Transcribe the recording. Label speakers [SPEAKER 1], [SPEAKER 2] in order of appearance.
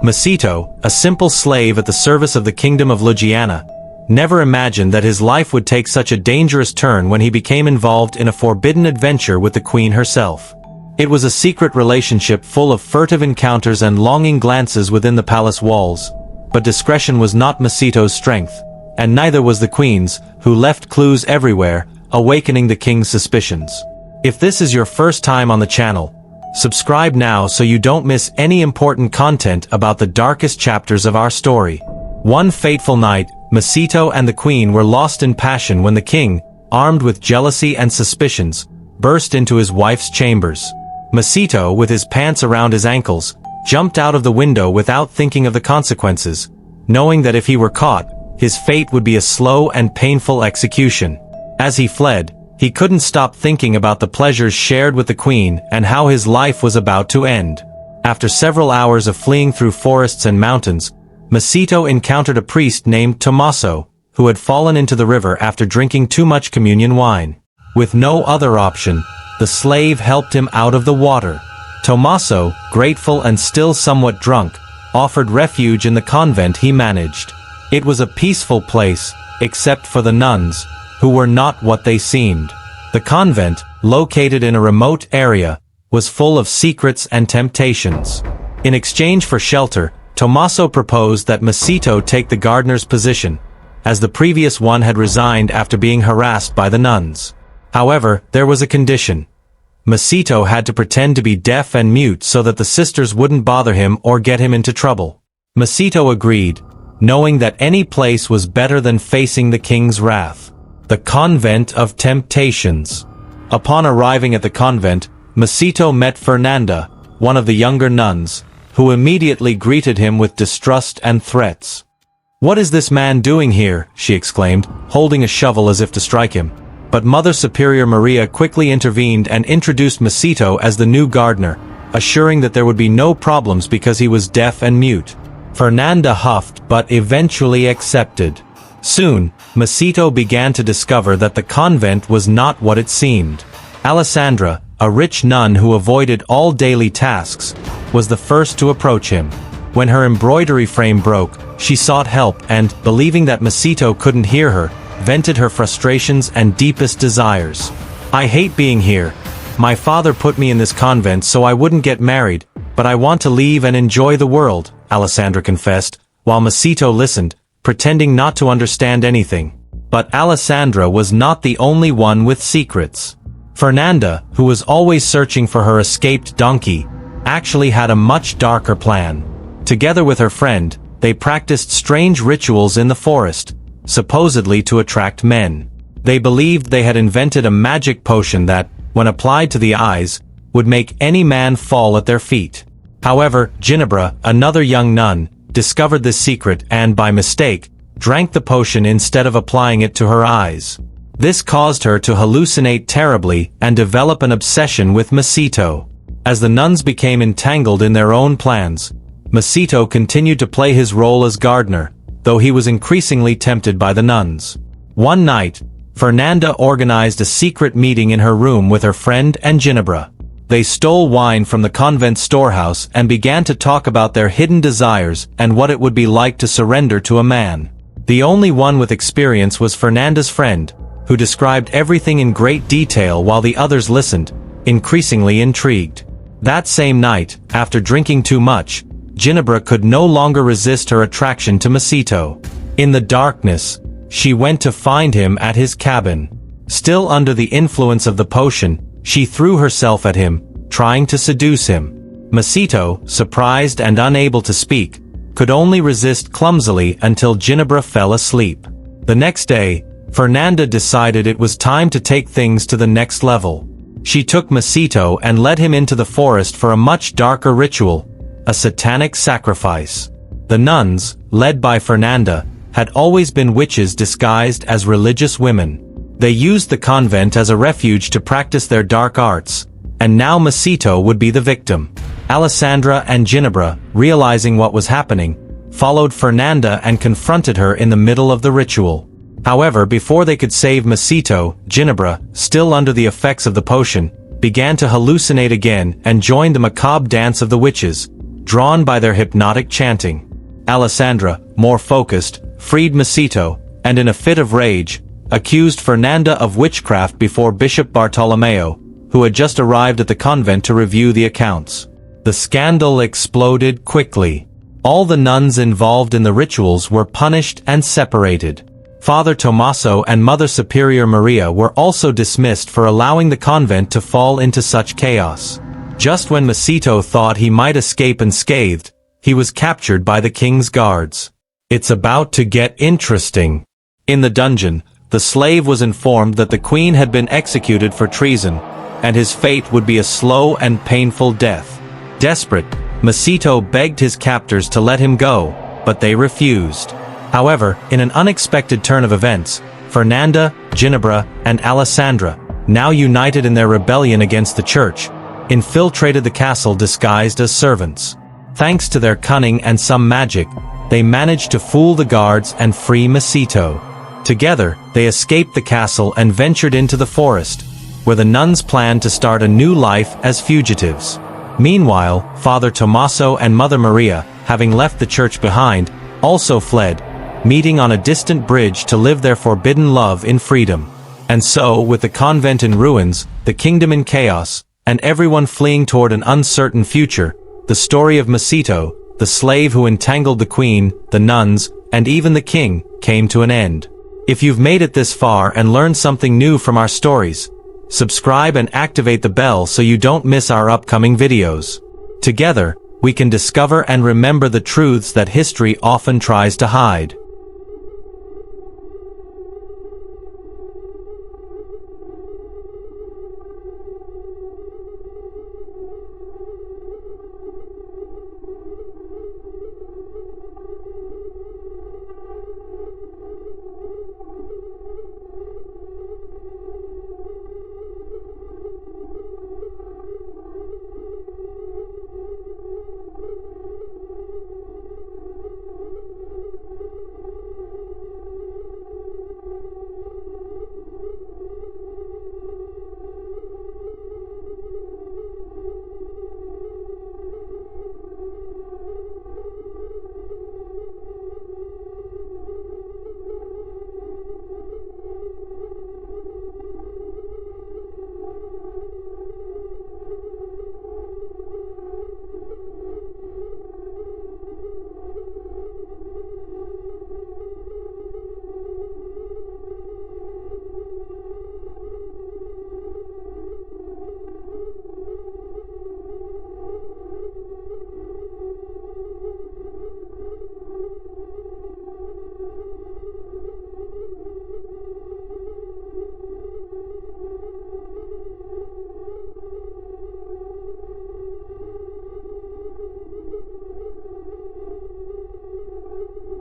[SPEAKER 1] Masito, a simple slave at the service of the kingdom of Luggiana, never imagined that his life would take such a dangerous turn when he became involved in a forbidden adventure with the queen herself. It was a secret relationship full of furtive encounters and longing glances within the palace walls, but discretion was not Masito's strength, and neither was the queen's, who left clues everywhere, awakening the king's suspicions. If this is your first time on the channel, subscribe now so you don't miss any important content about the darkest chapters of our story. One fateful night, Masito and the queen were lost in passion when the king, armed with jealousy and suspicions, burst into his wife's chambers. Masito, with his pants around his ankles, jumped out of the window without thinking of the consequences, knowing that if he were caught, his fate would be a slow and painful execution. As he fled, he couldn't stop thinking about the pleasures shared with the queen and how his life was about to end. After several hours of fleeing through forests and mountains, Masito encountered a priest named Tommaso, who had fallen into the river after drinking too much communion wine. With no other option, the slave helped him out of the water. Tommaso, grateful and still somewhat drunk, offered refuge in the convent he managed. It was a peaceful place, except for the nuns, who were not what they seemed. The convent, located in a remote area, was full of secrets and temptations. In exchange for shelter, Tommaso proposed that Masito take the gardener's position, as the previous one had resigned after being harassed by the nuns. However, there was a condition. Masito had to pretend to be deaf and mute so that the sisters wouldn't bother him or get him into trouble. Masito agreed, knowing that any place was better than facing the king's wrath. The Convent of Temptations. Upon arriving at the convent, Masito met Fernanda, one of the younger nuns, who immediately greeted him with distrust and threats. "What is this man doing here?" she exclaimed, holding a shovel as if to strike him. But Mother Superior Maria quickly intervened and introduced Masito as the new gardener, assuring that there would be no problems because he was deaf and mute. Fernanda huffed but eventually accepted. Soon, Masito began to discover that the convent was not what it seemed. Alessandra, a rich nun who avoided all daily tasks, was the first to approach him. When her embroidery frame broke, she sought help and, believing that Masito couldn't hear her, vented her frustrations and deepest desires. "I hate being here. My father put me in this convent so I wouldn't get married, but I want to leave and enjoy the world," Alessandra confessed, while Masito listened, pretending not to understand anything. But Alessandra was not the only one with secrets. Fernanda, who was always searching for her escaped donkey, actually had a much darker plan. Together with her friend, they practiced strange rituals in the forest, supposedly to attract men. They believed they had invented a magic potion that, when applied to the eyes, would make any man fall at their feet. However, Ginebra, another young nun, discovered this secret and, by mistake, drank the potion instead of applying it to her eyes. This caused her to hallucinate terribly and develop an obsession with Masito. As the nuns became entangled in their own plans, Masito continued to play his role as gardener, though he was increasingly tempted by the nuns. One night, Fernanda organized a secret meeting in her room with her friend and Ginebra. They stole wine from the convent storehouse and began to talk about their hidden desires and what it would be like to surrender to a man. The only one with experience was Fernanda's friend, who described everything in great detail while the others listened, increasingly intrigued. That same night, after drinking too much, Ginebra could no longer resist her attraction to Masito. In the darkness, she went to find him at his cabin. Still under the influence of the potion, she threw herself at him, trying to seduce him. Masito, surprised and unable to speak, could only resist clumsily until Ginebra fell asleep. The next day, Fernanda decided it was time to take things to the next level. She took Masito and led him into the forest for a much darker ritual, a satanic sacrifice. The nuns, led by Fernanda, had always been witches disguised as religious women. They used the convent as a refuge to practice their dark arts, and now Masito would be the victim. Alessandra and Ginebra, realizing what was happening, followed Fernanda and confronted her in the middle of the ritual. However, before they could save Masito, Ginebra, still under the effects of the potion, began to hallucinate again and joined the macabre dance of the witches, drawn by their hypnotic chanting. Alessandra, more focused, freed Macito, and in a fit of rage, accused Fernanda of witchcraft before Bishop Bartolomeo, who had just arrived at the convent to review the accounts. The scandal exploded quickly. All the nuns involved in the rituals were punished and separated. Father Tommaso and Mother Superior Maria were also dismissed for allowing the convent to fall into such chaos. Just when Macito thought he might escape unscathed, he was captured by the king's guards. It's about to get interesting. In the dungeon, the slave was informed that the queen had been executed for treason, and his fate would be a slow and painful death. Desperate, Macito begged his captors to let him go, but they refused. However, in an unexpected turn of events, Fernanda, Ginebra, and Alessandra, now united in their rebellion against the church, infiltrated the castle disguised as servants. Thanks to their cunning and some magic, they managed to fool the guards and free Macito. Together, they escaped the castle and ventured into the forest, where the nuns planned to start a new life as fugitives. Meanwhile, Father Tommaso and Mother Maria, having left the church behind, also fled, meeting on a distant bridge to live their forbidden love in freedom. And so, with the convent in ruins, the kingdom in chaos, and everyone fleeing toward an uncertain future, the story of Macito, the slave who entangled the queen, the nuns, and even the king, came to an end. If you've made it this far and learned something new from our stories, subscribe and activate the bell so you don't miss our upcoming videos. Together, we can discover and remember the truths that history often tries to hide.